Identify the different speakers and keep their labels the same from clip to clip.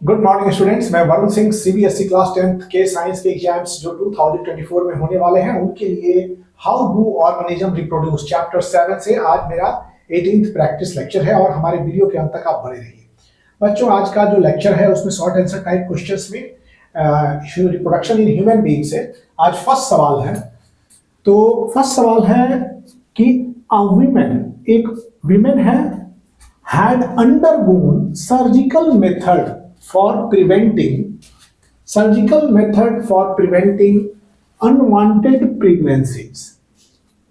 Speaker 1: Good morning students, मैं Varun Singh CBSE class 10th के science के एग्जाम्स जो 2024 में होने वाले हैं उनके लिए how do organism reproduce chapter 7 से आज मेरा 18th प्रैक्टिस लेक्चर है और हमारे वीडियो के अंत तक आप बने रहिए। बच्चों, आज का जो लेक्चर है उसमें शॉर्ट आंसर टाइप क्वेश्चंस में रिप्रोडक्शन इन ह्यूमन बीइंग से आज फर्स्ट सवाल है। तो फर्स्ट सवाल है कि एक विमेन है had undergone surgical method for preventing unwanted pregnancies।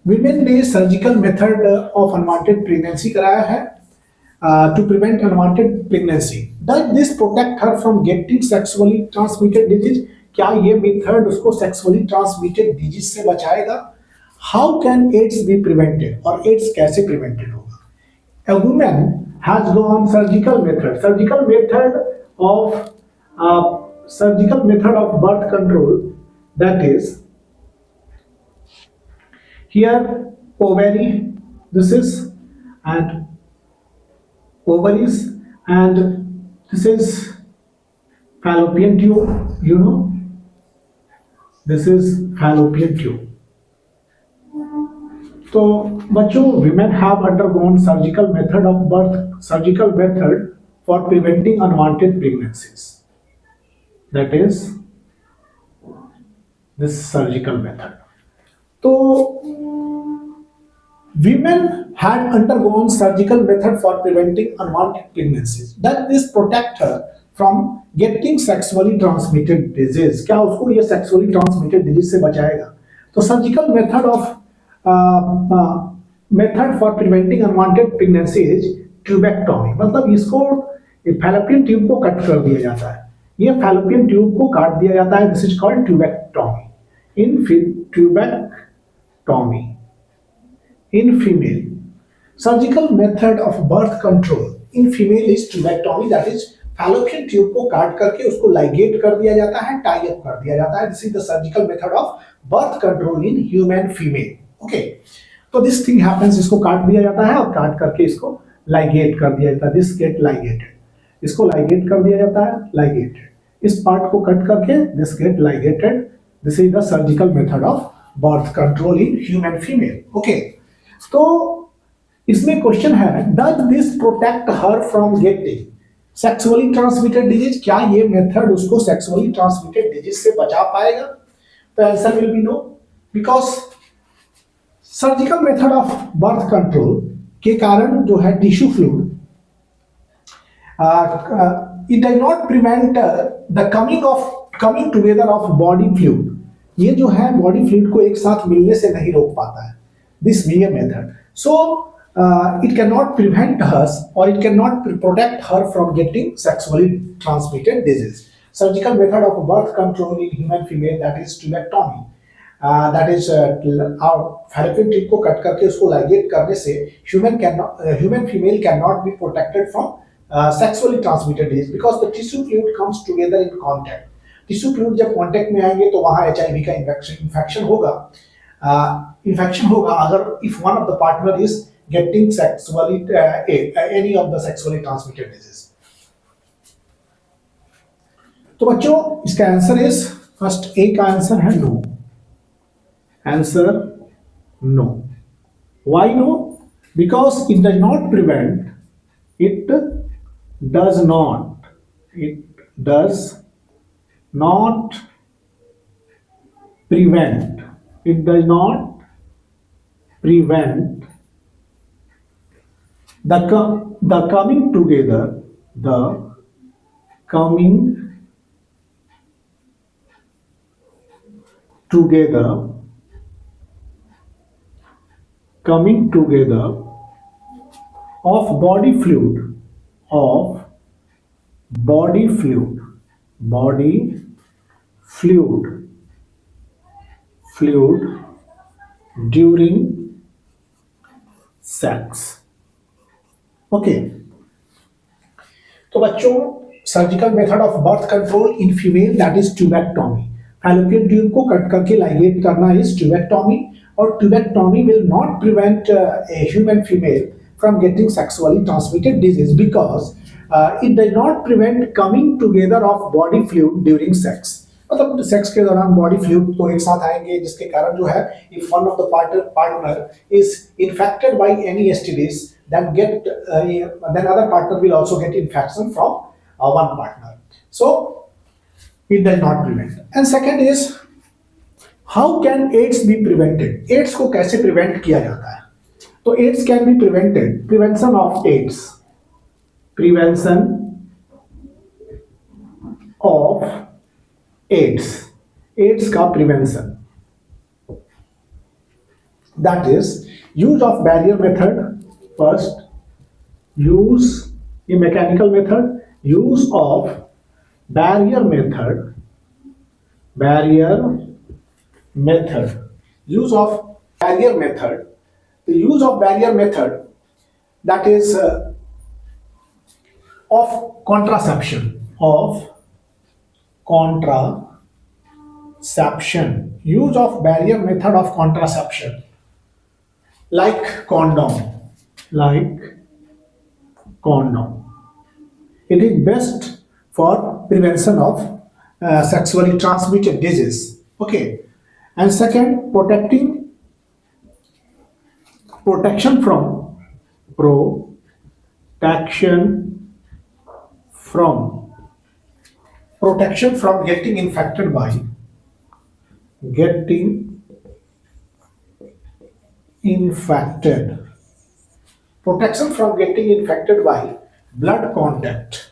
Speaker 1: women ने surgical method of unwanted pregnancy कराया है to prevent unwanted pregnancy। Does this protect her from getting sexually transmitted disease? क्या ये मेथड उसको sexually transmitted disease से बचाएगा? How can AIDS be prevented? और AIDS कैसे prevented होगा? A woman has gone surgical method of birth control, that is here ovary, this is and ovaries, and this is fallopian tube, this is fallopian tube। तो बच्चों, women have undergone surgical method for preventing unwanted pregnancies, that is this surgical method। तो women had undergone surgical method for preventing unwanted pregnancies। Does this protect her from getting sexually transmitted disease? क्या उसको ये sexually transmitted disease से बचाएगा? तो surgical method for preventing unwanted pregnancy is tubectomy. मतलब इसको fallopian tube को cut कर दिया जाता है, ये फैलोपियन ट्यूब को काट दिया जाता है। This is called tubectomy in female. Surgical method of birth control in female is tubectomy, that is Fallopian tube को काट करके उसको लाइगेट कर दिया जाता है, टाई अप कर दिया जाता है। This is the surgical method of birth control in human female. Okay, तो दिस थिंग हैपेंस, इसको काट दिया जाता है और काट करके इसको लाइगेट कर दिया जाता है। दिस गेट लाइगेटेड, इसको लाइगेट कर दिया जाता है, लाइगेटेड। इस पार्ट को कट करके this get ligated. This is the surgical method of birth control in human female. Okay, तो इसमें क्वेश्चन है, does this protect her from getting sexually transmitted disease? क्या ये मेथड उसको सेक्सुअली ट्रांसमिटेड डिजीज से बचा पाएगा? तो answer will be no, because surgical method of birth control के कारण जो है tissue fluid, it does not prevent the coming together of body fluid. ये जो है बॉडी फ्लूइड को एक साथ मिलने से नहीं रोक पाता है this mayor method. So it can not prevent hers और it can not protect her from getting sexually transmitted disease. Surgical method of birth control in human female, that is tubectomy, that is Fallopian tube को cut करके उसको ligate करने से human female can not be protected from sexually transmitted disease, because the tissue fluid comes together in contact. Tissue fluid जब contact में आएंगे तो वहां HIV का इन्फेक्शन होगा अगर if one of the partner is getting sexually any of the sexually transmitted disease. तो बच्चों, इसका आंसर इज फर्स्ट ए का आंसर है no. Answer no. Why no? Because it does not prevent, it does not prevent the coming together of body fluid during sex। Okay, तो बच्चों, surgical method of birth control in female, that is tubectomy. Fallopian tube को cut करके ligate करना is tubectomy, और tubectomy will not prevent a human female from getting sexually transmitted disease because it does not prevent coming together of body fluid during sex. मतलब sex के दौरान body fluid तो एक साथ आएंगे जिसके कारण जो है if one of the partner is infected by any STDs then other partner will also get infection from one partner. So it does not prevent. And second is how can AIDS be prevented? AIDS को कैसे prevent किया जाता है? तो AIDS can be prevented. Prevention of AIDS. Prevention of AIDS. AIDS का prevention. That is use of barrier method. First, use a mechanical method. Use of barrier method. Use of barrier method. The use of barrier method, that is of contraception. Use of barrier method of contraception, like condom. It is best for prevention of sexually transmitted disease. Okay. And second, protection from getting infected by blood contact.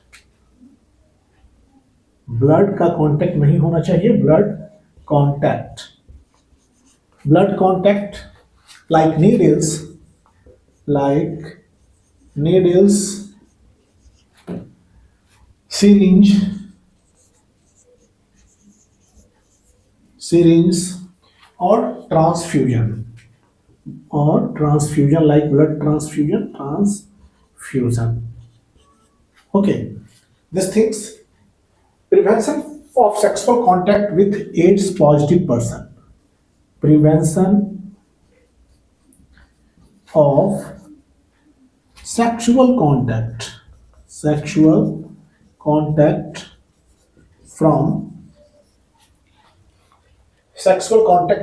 Speaker 1: Blood का contact नहीं होना चाहिए. blood contact like needles, syringe or transfusion like blood transfusion. Okay, these things. Prevention of sexual contact with AIDS positive person. Prevention of sexual contact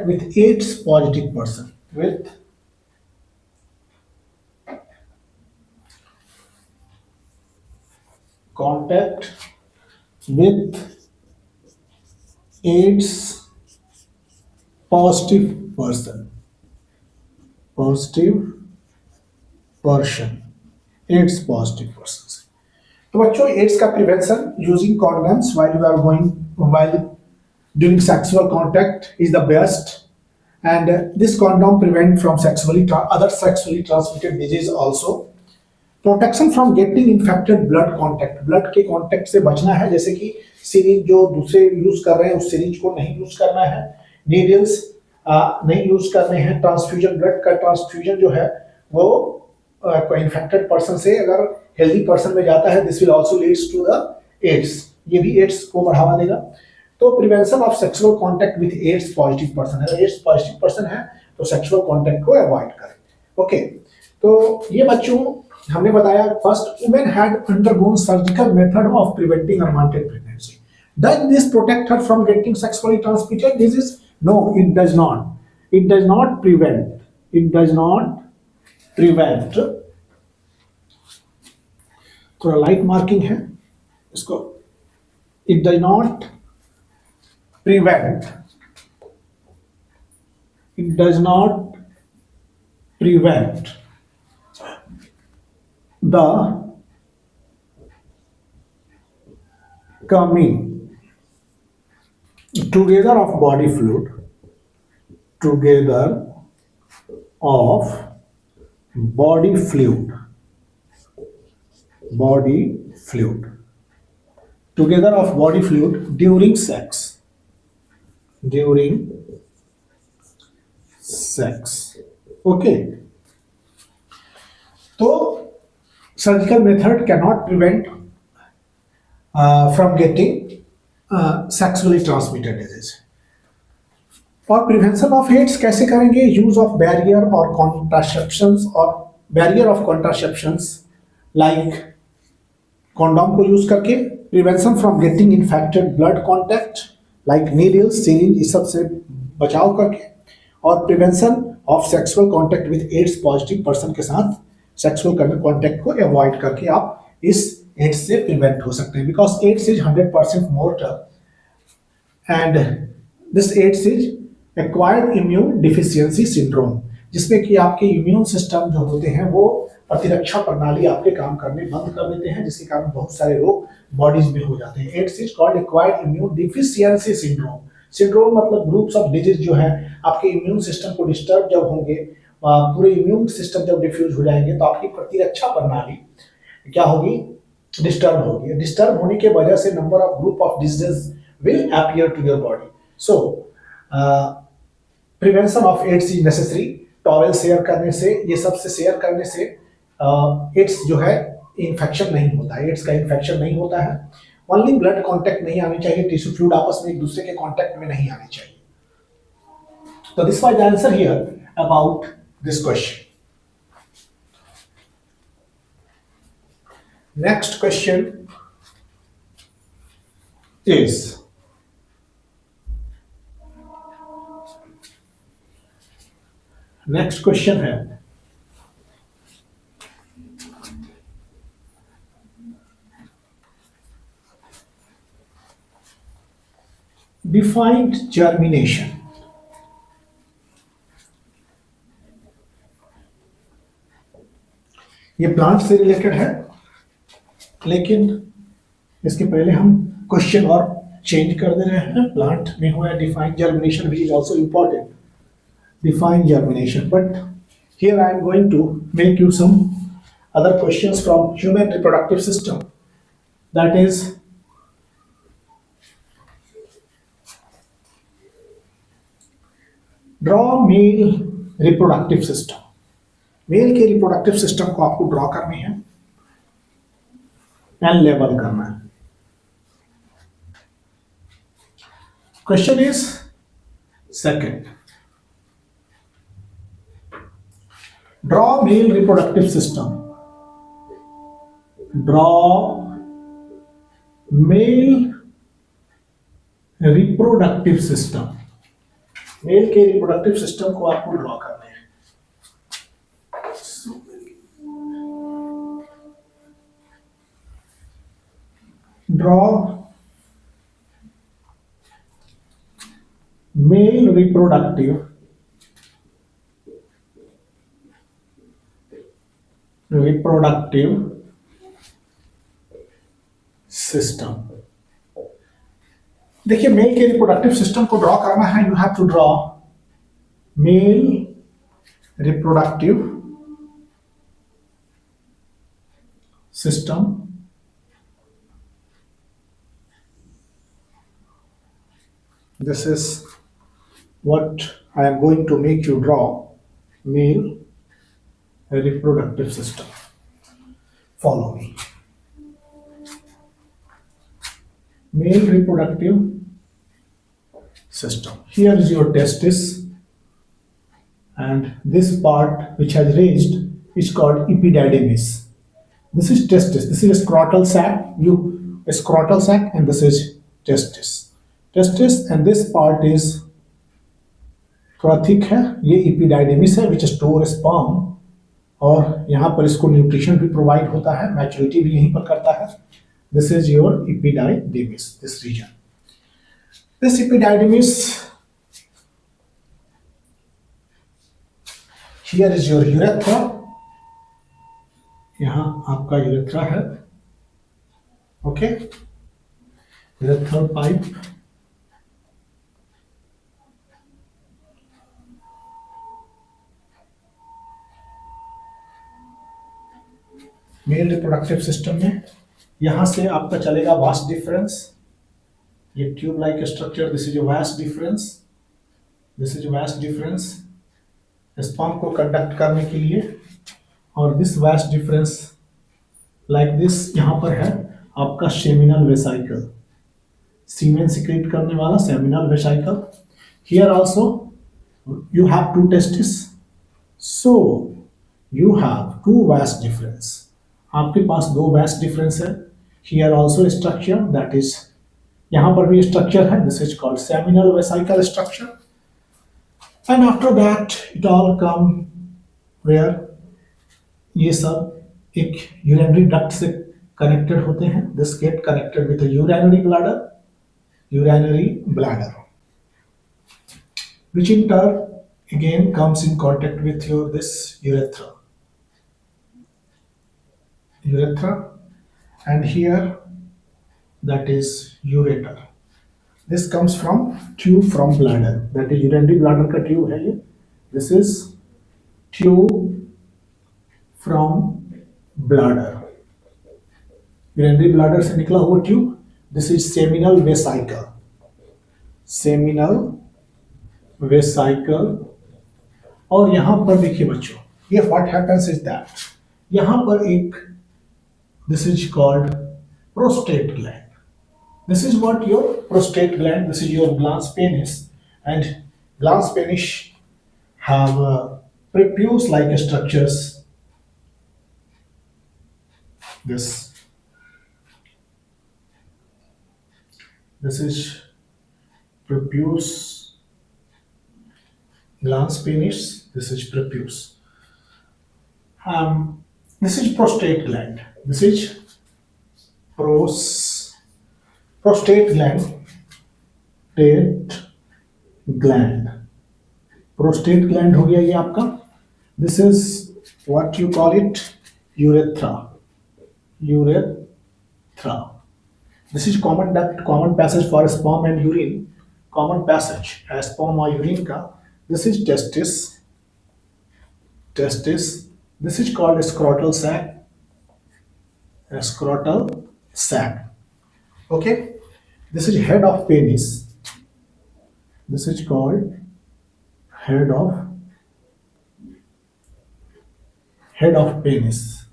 Speaker 1: with AIDS positive person. With contact with AIDS positive person. AIDS positive persons. तो बच्चों ads का prevention using condoms while during sexual contact is the best, and this condom prevent from other sexually transmitted disease also. Protection from getting infected blood के contact से बचना है, जैसे कि syringe जो दूसरे यूज कर रहे हैं उस सिरिंज को नहीं यूज करना है, नीडल्स नहीं यूज करने हैं, ट्रांसफ्यूजन ब्लड का ट्रांसफ्यूजन जो है वो इन्फेक्टेड पर्सन से अगर हेल्दी पर्सन में जाता है, this will also leads to the AIDS, ये भी एड्स को बढ़ावा देगा. तो prevention of sexual contact with AIDS positive person है, एड्स पॉजिटिव पर्सन है तो सेक्सुअल कांटेक्ट को अवॉइड करें. ओके, तो ये बच्चों हमने बताया. First, women had undergone surgical method of preventing unwanted pregnancy. Does this protect her from getting sexually transmitted disease? No, it does not. It does not prevent. थोड़ा light marking है इसको. It does not prevent. It does not prevent the coming together of body fluid, together of body fluid, together of body fluid during sex. Okay. तो surgical method cannot prevent from getting sexually transmitted disease. और prevention of AIDS कैसे करेंगे? Use of barrier और contraceptions और barrier of contraceptions like condom को use करके, prevention from getting infected blood contact like needles syringe, इस सब से बचाव करके, और prevention of sexual contact with AIDS positive person के साथ सेक्सुअल कॉन्टैक्ट को अवॉइड करके आप इस एड्स से प्रिवेंट हो सकते हैं, because AIDS is 100% mortal and this AIDS is acquired immune deficiency syndrome, जिसमें कि आपके इम्यून सिस्टम जो होते हैं वो प्रतिरक्षा प्रणाली आपके काम करने बंद कर देते हैं, जिसके कारण बहुत सारे रोग बॉडीज में हो जाते हैं। AIDS is called acquired immune deficiency syndrome. Syndrome मतलब ग्रुप्स ऑफ डिजीज जो है आपके इम्यून सिस्टम को डिस्टर्ब जब होंगे, पूरे इम्यून सिस्टम जब डिफ्यूज हो जाएंगे तो आपकी प्रतिरक्षा प्रणाली क्या होगी, डिस्टर्ब होगी। डिस्टर्ब होने के वजह से number of group of disease will appear to your body. So prevention of AIDS is necessary. Towel share करने से, ये सब से शेयर करने से एड्स जो है इन्फेक्शन नहीं होता है, एड्स का इन्फेक्शन नहीं होता है। ओनली ब्लड कांटेक्ट नहीं आनी चाहिए, टिश्यू फ्लूइड आपस में एक दूसरे के कांटेक्ट में नहीं आनी चाहिए। तो this was the answer here about this question. Next question is next question है डिफाइंड जर्मिनेशन। ये प्लांट से रिलेटेड है, लेकिन इसके पहले हम क्वेश्चन और चेंज कर दे रहे हैं। प्लांट में हुआ है defined germination which is also important, define germination, but here I am going to make you some other questions from human reproductive system, that is draw male reproductive system। Male के reproductive system को आपको draw करनी है and label करना है। Question is second, draw male reproductive system, draw male reproductive system। Male के reproductive system को आपको ड्रॉ करना है। Draw male reproductive system. देखिए, मेल के रिप्रोडक्टिव सिस्टम को ड्रॉ करना है, you have to draw male reproductive system this is what I am going to make you draw, male reproductive system। Follow me। Male reproductive system, here is your testis and this part which has raised is called epididymis। This is testis, this is a scrotal sac, a scrotal sac, and this is testis। and this part is थोड़ा thick है, ये epididymis है which store sperm, और यहाँ पर इसको nutrition भी provide होता है, मैच्योरिटी भी यहीं पर करता है। This is your epididymis, this region. This epididymis, here is your urethra, यहाँ आपका यूरेथ्रा है, okay, urethral pipe. Male reproductive system में यहां से आपका चलेगा वास्ट डिफरेंस, ये tube like structure, this is vas deferens, this is vas deferens sperm को कंडक्ट करने के लिए, और this vas deferens like this यहां पर है आपका सेमिनल वेसाइकल, सीमेन सिक्रेट करने वाला seminal vesicle. Here also you have two testis, so you have two vast difference. आपके पास दो vast difference है. Here also structure, that is, यहाँ पर भी structure है. This is called seminal vesical structure. And after that it all come where ये सब एक urinary duct से connected होते हैं. This get connected with a urinary bladder, which in turn again comes in contact with your this urethra, and here that is ureter. This comes from tube from bladder, that is urinary bladder का tube है ये. This is tube from bladder, urinary bladder से निकला हुआ tube. This is seminal vesicle. और यहां पर देखिए बच्चों, ये what happens is that यहां पर एक, this is called prostate gland. This is what your prostate gland, this is your glans penis, and glans penis have prepuce like structures. This is prepuce, glans penis, this is prepuce. This is prostate gland. This is prostate gland. Prostate gland हो गया ये आपका. This is what you call it, urethra. This is common duct, common passage for sperm and urine. Common passage है sperm और urine का. This is testis. This is called scrotal sac. Okay. This is head of penis. This is called head of penis.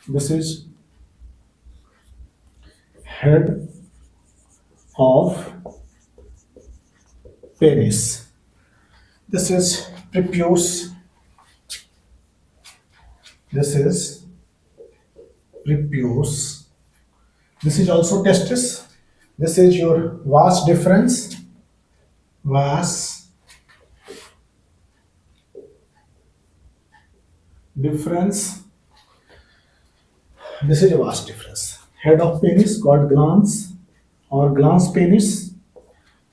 Speaker 1: This is head of penis. This is prepuce. This is also testis. This is your vas deferens. This is a vas deferens. Head of penis called glans or glans penis.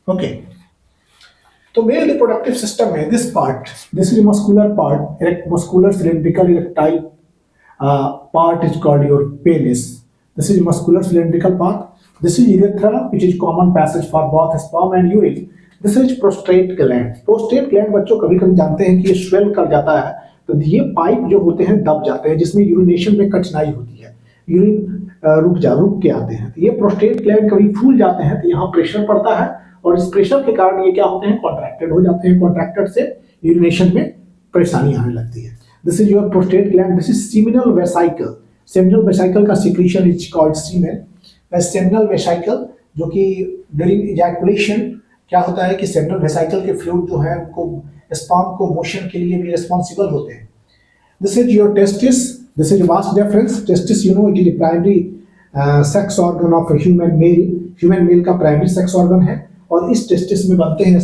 Speaker 1: Okay. तो mail reproductive system में this part, this is muscular part, muscular cylindrical erectile part is called your penis. This is muscular cylindrical part. This is urethra, which is common passage for both sperm and urine. This is prostate gland. Prostate gland बच्चों कभी कभी जानते हैं कि ये swell कर जाता है, तो ये पाइप जो होते हैं दब जाते हैं, जिसमें यूरिनेशन में कठिनाई होती है, यूरिन रुक के आते हैं. तो ये प्रोस्टेट ग्लैंड कभी फूल जाते हैं, तो यहाँ प्रेशर पड़ता है, और इस प्रेशर के कारण ये क्या होते हैं, कॉन्ट्रैक्टेड हो जाते हैं. कॉन्ट्रैक्टेड से यूरिनेशन में परेशानी आने लगती है. This is your prostate gland. This is seminal vesicle. Seminal vesicle का secretion is called semen. Seminal vesicle जो कि during ejaculation क्या होता है कि seminal vesicle के fluid जो है उनको sperm को motion के लिए भी responsible होते हैं. This is your testis. This is vas deferens. Testis, you know, it is the primary sex organ of a human male. Human male का primary sex organ है, और इस testis में बनते हैं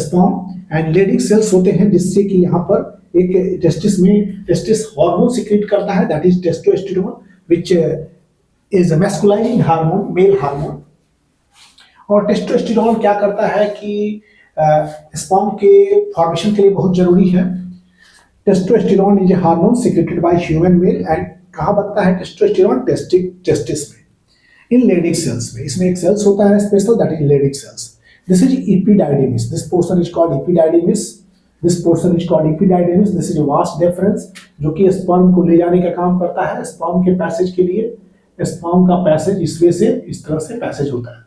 Speaker 1: sperm and Leydig cells होते हैं, जिससे कि यहाँ पर एक टेस्टिस में टेस्टिस हार्मोन सीक्रेट करता है, that is testosterone, which is a masculinizing hormone, male hormone. और टेस्टोस्टेरोन क्या करता है कि स्पर्म के फॉर्मेशन के लिए बहुत जरूरी है. Testosterone is a hormone secreted by human male, and कहाँ बनता है टेस्टोस्टेरोन, टेस्टिस में, इन लेडिक सेल्स में. इसमें एक सेल्स होता है special, that is Leydig cells. This is epididymis. This portion is called epididymis. This portion is called epididymis. This is a vas deferens, जो कि स्पर्म को ले जाने का काम करता है. स्पर्म के पैसेज के लिए, स्पर्म का पैसेज इस वे से, इस तरह से पैसेज होता है.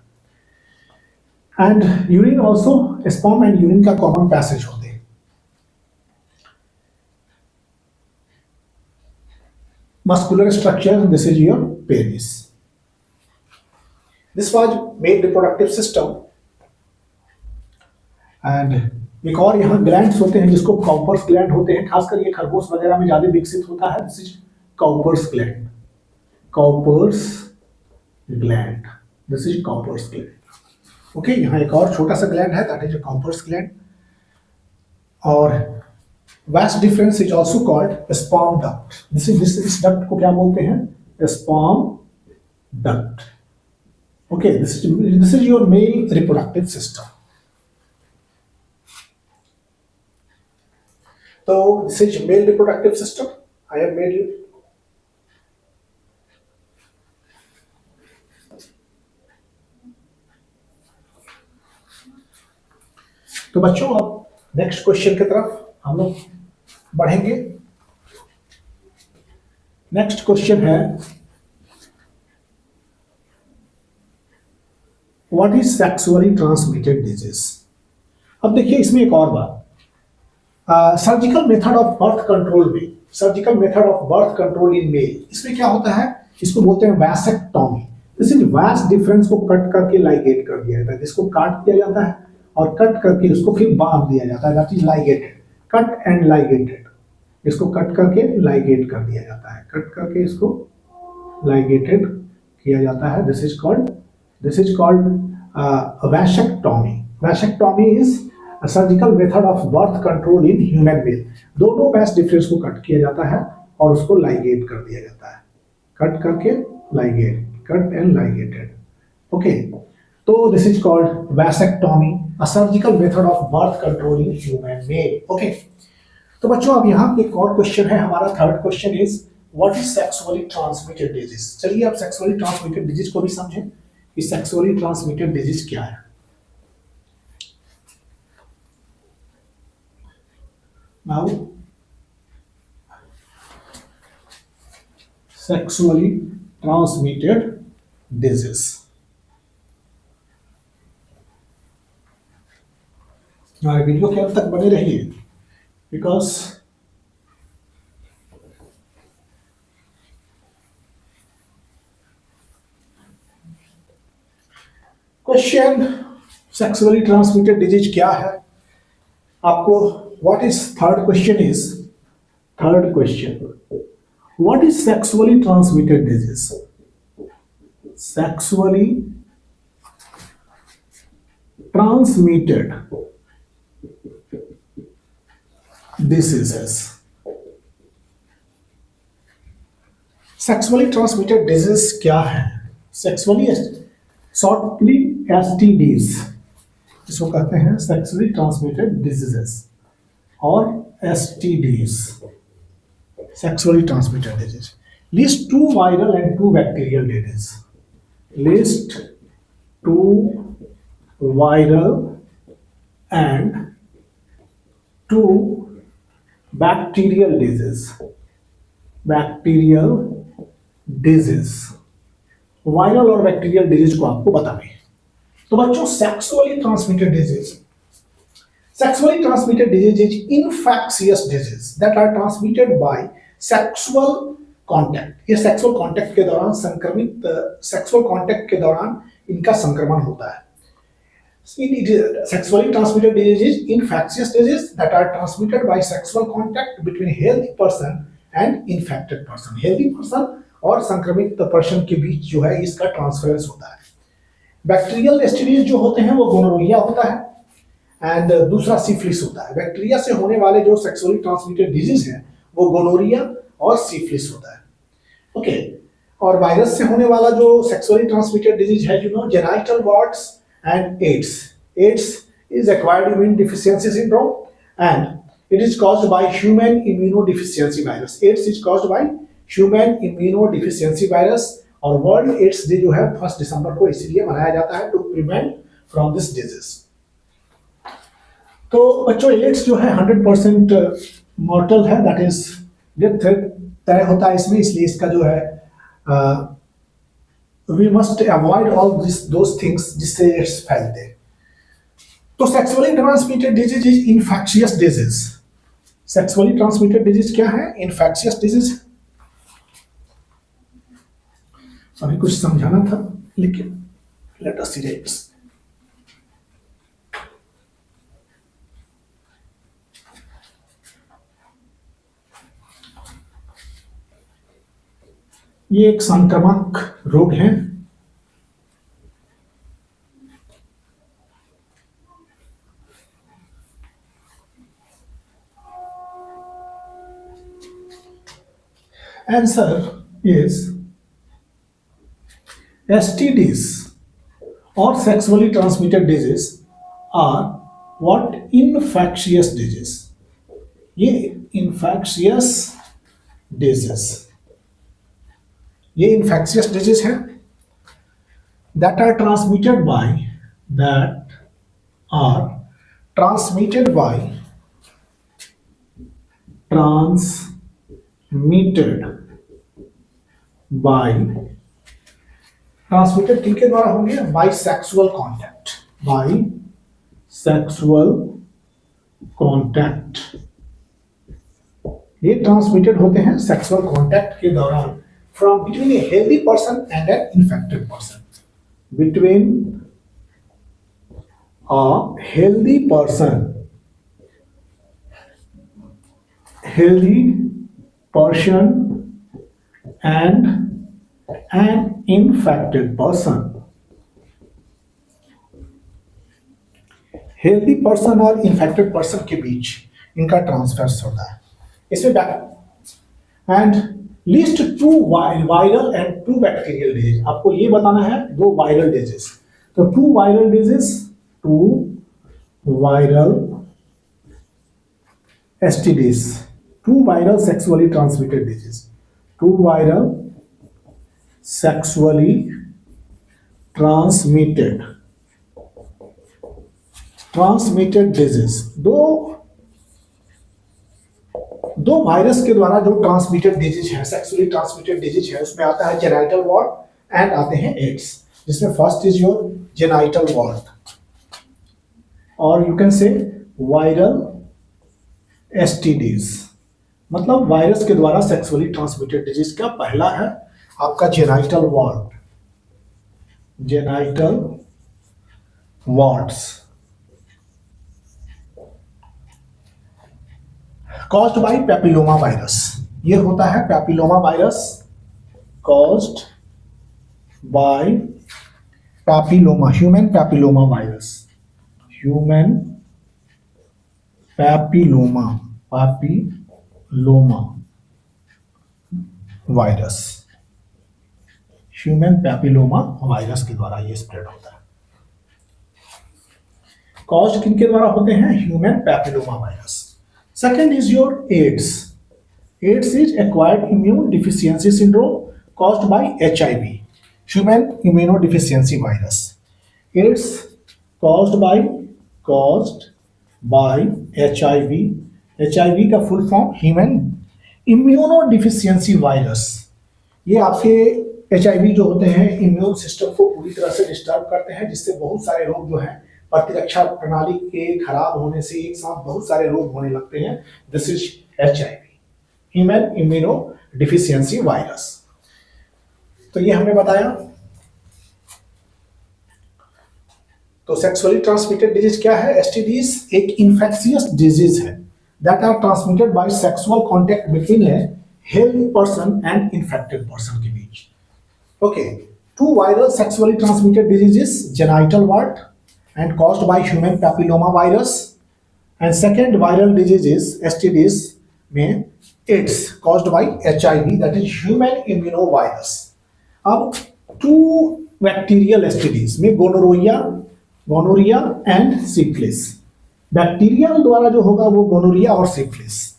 Speaker 1: And urine also, sperm and urine का कॉमन पैसेज होते हैं. Muscular structure, this is your penis. This was mail reproductive system, and एक और यहाँ ग्लैंड्स होते हैं जिसको काउपर्स ग्लैंड होते हैं, खासकर ये खरगोश वगैरह में ज्यादा विकसित होता है। This is Cowper's gland, Cowper's gland, this is Cowper's gland. Okay, यहाँ एक और छोटा सा ग्लैंड है, दैट इज काउपर्स ग्लैंड। और vas deferens is also called sperm duct. This duct को क्या बोलते हैं? Sperm duct. Okay, this is your male reproductive system. तो this is male reproductive system, I have made you. तो बच्चों अब next question की तरफ हम लोग बढ़ेंगे। नेक्स्ट क्वेश्चन है, what is sexually transmitted disease. अब देखिए इसमें एक और बात, surgical method of birth control में, surgical method of birth control in male, इसमें क्या होता है, इसको बोलते हैं vasectomy. This is vas deferens को कट करके लाइगेट कर दिया जाता है, जिसको काट दिया जाता है और कट करके उसको फिर बांध दिया जाता है, that is ligated, cut and ligated. इसको कट करके लाइगेट कर दिया जाता है, कट करके इसको लाइगेटेड किया जाता है। This is called vasectomy. Vasectomy is surgical method of birth control in human mail. दोनों वास्ट डिफरेंस को कट किया जाता है और उसको लाइगेट कर दिया जाता है, कट करके ligate, cut and ligated. Okay, तो this is called vasectomy, a surgical method of birth control in human male. Okay, तो बच्चों अब यहाँ एक और क्वेश्चन है हमारा। Third question is what is sexually transmitted disease. चलिए अब सेक्सुअली ट्रांसमिटेड डिजीज को भी समझें कि सेक्सुअली ट्रांसमिटेड डिजीज क्या है। Now sexually transmitted disease। हमारे वीडियो के अंत तक बने रहिए, because question sexually transmitted disease क्या है आपको, what is third question is, third question, what is sexually transmitted disease? Sexually transmitted diseases। sexually transmitted disease क्या है? sexually shortly STDs, इसको कहते हैं sexually transmitted diseases और STDs, sexually transmitted disease। List 2 viral and 2 bacterial disease। List 2 viral and 2 bacterial disease। Bacterial disease, viral और bacterial disease को आपको बताना है। तो बच्चों sexually transmitted disease, sexually transmitted disease is infectious disease that are transmitted by sexual contact। ये sexual contact के दौरान संक्रमित, sexual contact के दौरान इनका संक्रमण होता है। Sexually transmitted disease is infectious disease that are transmitted by sexual contact between healthy person and infected person। healthy person और संक्रमित पर्सन के बीच जो है इसका ट्रांसफरेंस होता है। बैक्टीरियल एसटीडीज जो होते हैं वो गोनोरिया होता है एंड दूसरा सिफिलिस होता है। बैक्टीरिया से होने वाले जो सेक्सुअली ट्रांसमिटेड डिजीज हैं वो गोनोरिया और सिफिलिस होता है। ओके, और वायरस से होने वाला जो सेक्सुअली ट्रांसमिटेड डिजीज है, you know, genital warts and AIDS. AIDS is acquired immune deficiency syndrome and it is caused by human immunodeficiency virus. AIDS is caused by human immunodeficiency virus और world AIDS day जो है 1 दिसंबर को इसलिए मनाया जाता है to prevent from this disease. तो बच्चों एड्स जो है 100% मॉर्टल है, दैट इज डेथ तय होता है इसमें, इसलिए इसका जो है we must avoid all those things जिससे एड्स फैलते हैं। तो sexually transmitted disease is infectious disease. Sexually transmitted disease क्या है? Infectious disease. अभी कुछ समझाना था लेकिन लेट अस सी दिस। ये एक संक्रामक रोग है। Answer is STDs or sexually transmitted disease are what? Infectious disease. ये infectious disease, ये infectious disease है that are transmitted by that are transmitted by transmitted by transmitted किनके द्वारा होंगे? By sexual contact, by sexual contact. ये transmitted होते हैं sexual contact के दौरान from between a healthy person and an infected person, between a healthy person, healthy person and an infected person। Healthy person और infected person के बीच इनका transfer होता है। इसमें and list two viral and two bacterial disease, आपको ये बताना है दो वायरल डिजीज। तो to viral disease, two viral STDs, two viral sexually transmitted disease, two viral sexually transmitted disease। दो वायरस के द्वारा जो ट्रांसमिटेड डिजीज है, सेक्सुअली ट्रांसमिटेड डिजीज है, उसमें आता है जेनाइटल वॉर्ड एंड आते हैं एड्स, जिसमें first is your genital wart और you can say viral STDs, मतलब वायरस के द्वारा सेक्सुअली ट्रांसमिटेड डिजीज का पहला है आपका genital wart, genital warts caused by papilloma virus. ये होता है papilloma virus caused by papilloma, human papilloma virus, human papilloma virus, human papilloma virus के द्वारा ये स्प्रेड होता है। कॉज्ड किनके द्वारा होते हैं? Human papilloma virus. Second is your AIDS. AIDS is acquired immune deficiency syndrome caused by HIV, human immunodeficiency virus. AIDS caused by HIV, HIV का full form human immunodeficiency virus. ये आपके HIV जो होते हैं इम्यून सिस्टम को पूरी तरह से डिस्टर्ब करते हैं, जिससे बहुत सारे रोग जो हैं प्रतिरक्षा प्रणाली के खराब होने से एक साथ बहुत सारे रोग होने लगते हैं। This is HIV, human immunodeficiency virus. तो ये हमने बताया। तो सेक्सुअली ट्रांसमिटेड डिजीज क्या है? STDs एक इन्फेक्शियस डिजीज है that are transmitted by sexual contact between a healthy person and infected person के बीच। Okay, two viral sexually transmitted diseases, genital wart and caused by human papilloma virus, and second viral diseases STDs में AIDS caused by HIV that is human immuno virus. अब two bacterial STDs में gonorrhoea and syphilis. Bacterial द्वारा जो होगा वो gonorrhoea और syphilis.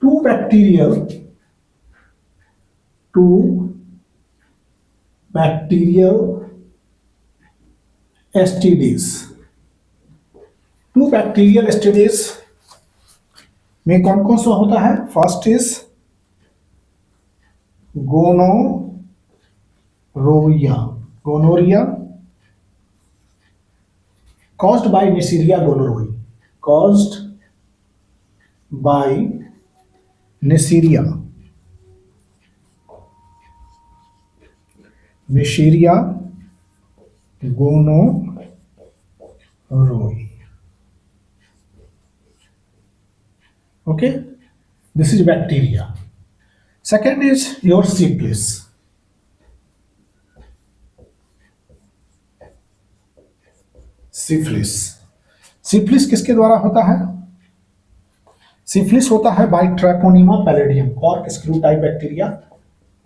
Speaker 1: Two bacterial STDs, to bacterial STDs में कौन कौन सा होता है? First is gonorrhoea caused by Neisseria gonorrhoeae, caused by Neisseria gonorrhea. Okay, this is bacteria. Second is your syphilis. Syphilis, syphilis किसके द्वारा होता है? सिफिलिस होता है by Treponema pallidum, corkscrew type bacteria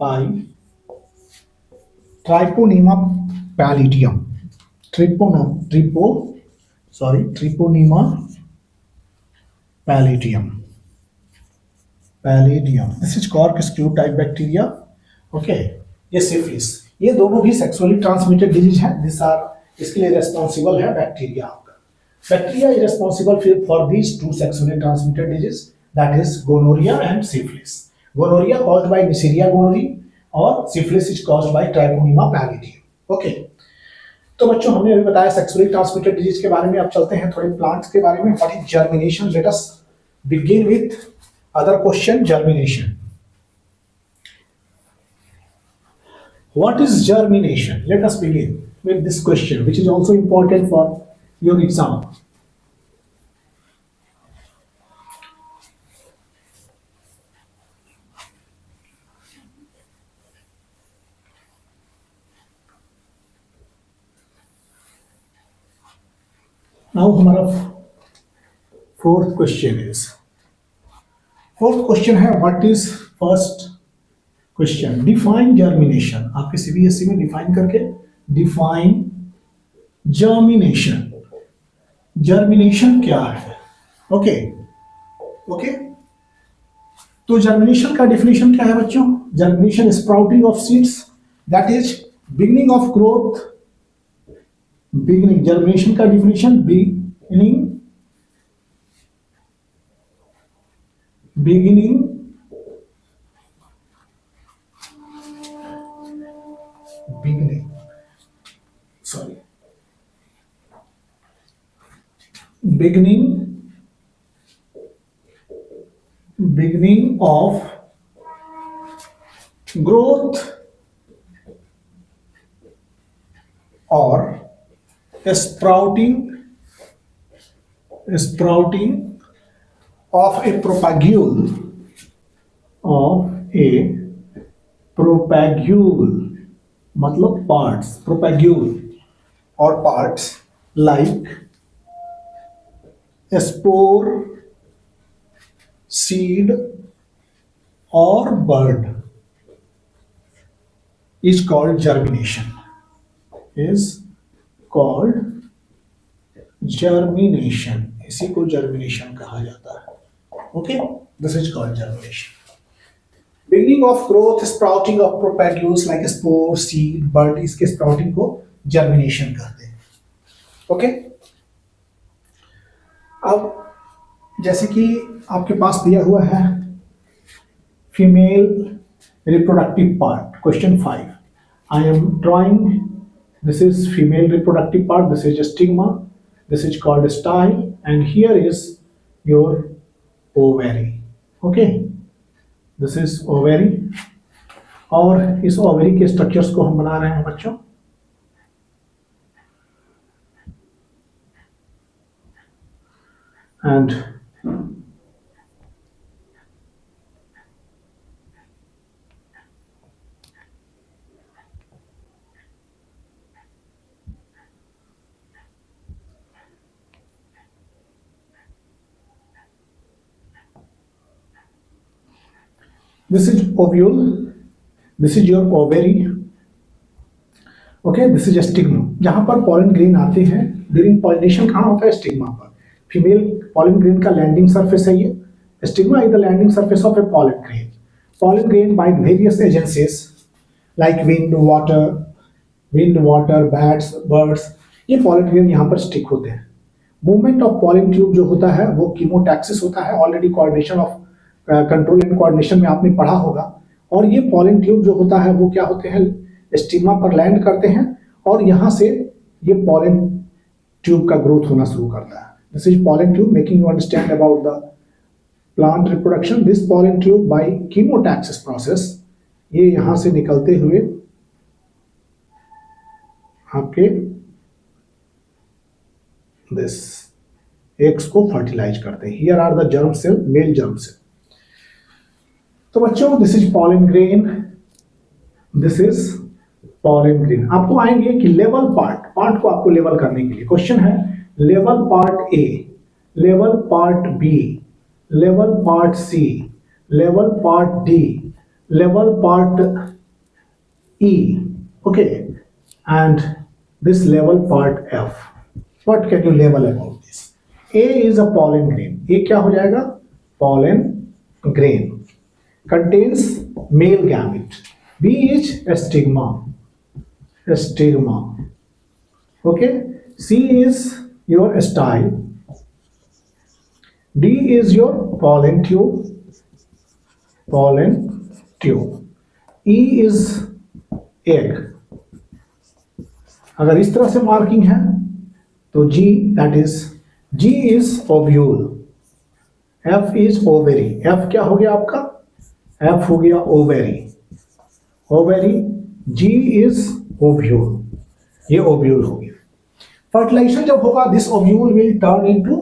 Speaker 1: by Treponema pallidum, Treponema pallidum, this is corkscrew type bacteria. Okay, ये syphilis, ये दोनों भी सेक्सुअली ट्रांसमिटेड डिजीज है। दिस आर, इसके लिए रेस्पॉन्सिबल है बैक्टीरिया आपका। Bacteria is responsible for these two sexually transmitted disease, that is gonorrhoea and syphilis. Gonorrhoea caused by Neisseria gonorrhoeae और syphilis is caused by Treponema pallidum. Okay, तो बच्चों हमने अभी बताया सेक्सुअली ट्रांसमिटेड डिजीज के बारे में। अब चलते हैं थोड़े प्लांट्स के बारे में। What is germination? Let us begin with other question. Germination, what is germination? Let us begin with this question, which is also important for your exam. Now हमारा फोर्थ क्वेश्चन है what is first question? Define germination. आपके CBSE में define करके, define germination, germination क्या है? Okay, तो germination का definition क्या है बच्चों? Germination sprouting of seeds, that is beginning of growth. Beginning, germination का definition beginning beginning of growth or sprouting of a propagule, मतलब parts, propagule or parts like spore, seed or bud is called germination. इसी को germination कहा जाता है। Okay, this is called germination. Beginning of growth, sprouting of propagules like spore, seed, bud, इसके sprouting को germination कहते हैं। Okay, अब जैसे कि आपके पास दिया हुआ है female reproductive part, question 5, I am drawing, this is female reproductive part, this is stigma, this is called style and here is your ovary. Okay, this is ovary, और इस ओवेरी के स्ट्रक्चर्स को हम बना रहे हैं बच्चों। And this is ovule, this is your ovary, okay, this is stigma. जहां पर पॉलन ग्रेन आते हैं ड्यूरिंग पॉलिनेशन, कहाँ होता है? स्टिग्मा पर। फीमेल पॉलन ग्रेन का लैंडिंग सरफेस है ये। Stigma is the landing surface of a pollen grain. Pollen grain by various agencies like wind, water, bats, birds, ये पॉलन ग्रेन यहाँ पर स्टिक होते हैं। मूवमेंट ऑफ पॉलन ट्यूब जो होता है वो कीमोटैक्सिस होता है। Already coordination of control and coordination में आपने पढ़ा होगा। और ये पॉलन ट्यूब जो होता है वो क्या होते हैं? स्टिग्मा पर लैंड करते हैं और यहाँ से ये पॉलन ट्यूब का ग्रोथ होना शुरू करता है। This is pollen tube, making you understand about the plant reproduction. This pollen tube by chemotaxis process, ये यहाँ से निकलते हुए आपके दिस एग्स को फर्टिलाइज करते हैं। Here are the germ cell, male germ cell. तो बच्चों this is pollen grain, this is pollen grain. आपको आएंगे कि लेवल पार्ट को आपको लेवल करने के लिए क्वेश्चन है, level part A, level part B, level part C, level part D, level part E, okay, and this level part F. What can you level about this? A is a pollen grain. A क्या हो जाएगा? Pollen grain contains male gamete. B is a stigma, okay. C is your style. D is your pollen tube, E is egg. अगर इस तरह से marking है तो G, that is G is ovule, F is ovary. F क्या हो गया आपका? F हो गया ओवेरी, G इज ओव्यूल, ये ओव्यूल हो गया। फर्टिलाइजेशन जब होगा this ovule will turn into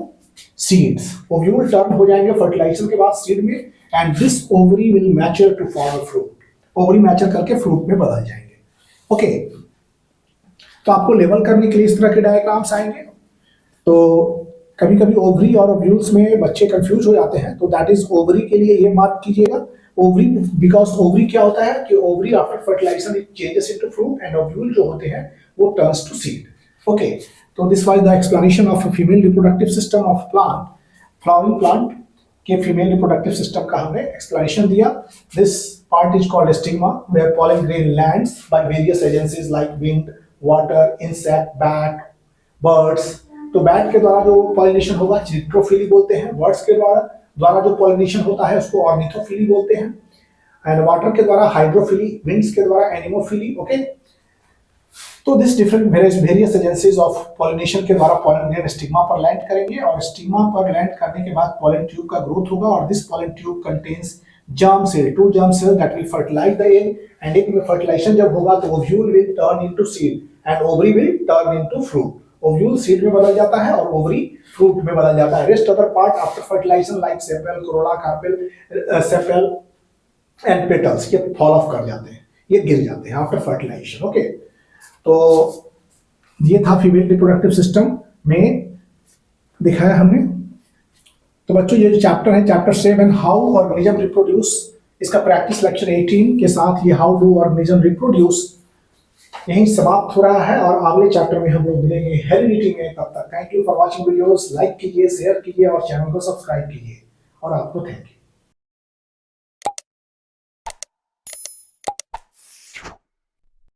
Speaker 1: seeds. Ovule turn हो जाएंगे फर्टिलाइजेशन के बाद सीड में, and this ovary will mature to form a fruit. Ovary mature करके फ्रूट में बदल जाएंगे, ओके। तो आपको लेवल करने के लिए इस तरह के डायग्राम्स आएंगे। तो कभी कभी ओवरी और ओव्यूल्स में बच्चे कंफ्यूज हो जाते हैं, तो दैट इज ओवरी के लिए ये मार्क कीजिएगा ओवरी, बिकॉज ओवरी क्या होता है कि ovary after fertilisation it changes into fruit, and ovule जो होते हैं वो टर्न्स टू सीड, ओके। तो this was the explanation of female reproductive system of plant, flowering plant के फीमेल रिप्रोडक्टिव सिस्टम का हमने एक्सप्लेनेशन दिया। This part is called stigma, where pollen grain lands by various agencies like wind, water, insect, bat, birds। तो bat के द्वारा जो pollination होगा चिट्रोफिली बोलते हैं, बर्ड्स के द्वारा जो पॉलिनेशन होता है उसको ऑर्निथोफिली बोलते हैं, एंड वाटर के द्वारा हाइड्रोफिली, विंड्स के द्वारा एनिमोफिली, ओके। तो this different various agencies of pollination के द्वारा पॉलन ग्रेन स्टिग्मा पर लैंड करेंगे, और स्टिग्मा पर लैंड करने के बाद पॉलन ट्यूब का ग्रोथ होगा, और this pollen tube contains germ cell, two germ cell that will fertilize the egg, and egg में fertilization जब होगा तो ovule will turn into seed and ovary will turn into fruit। ovule seed में बदल जाता है और ovary fruit में बदल जाता है। rest other part after fertilization like sepal, corolla, carpel, sepal and petals ये fall off कर जाते हैं, ये गिर जाते हैं after fertilization, ओके। तो ये था फीमेल रिप्रोडक्टिव सिस्टम में दिखाया हमने। तो बच्चों ये जो चैप्टर है चैप्टर 7 हाउ ऑर्गेनिज्म रिप्रोड्यूस, इसका प्रैक्टिस लेक्चर 18 के साथ ये हाउ डू ऑर्गेनिज्म रिप्रोड्यूस यहीं समाप्त हो रहा है, और अगले चैप्टर में हम लोग मिलेंगे हेरिडिटी में। तब तक thank you for watching videos, like कीजिए, शेयर कीजिए और चैनल को सब्सक्राइब कीजिए, और आपको थैंक यू।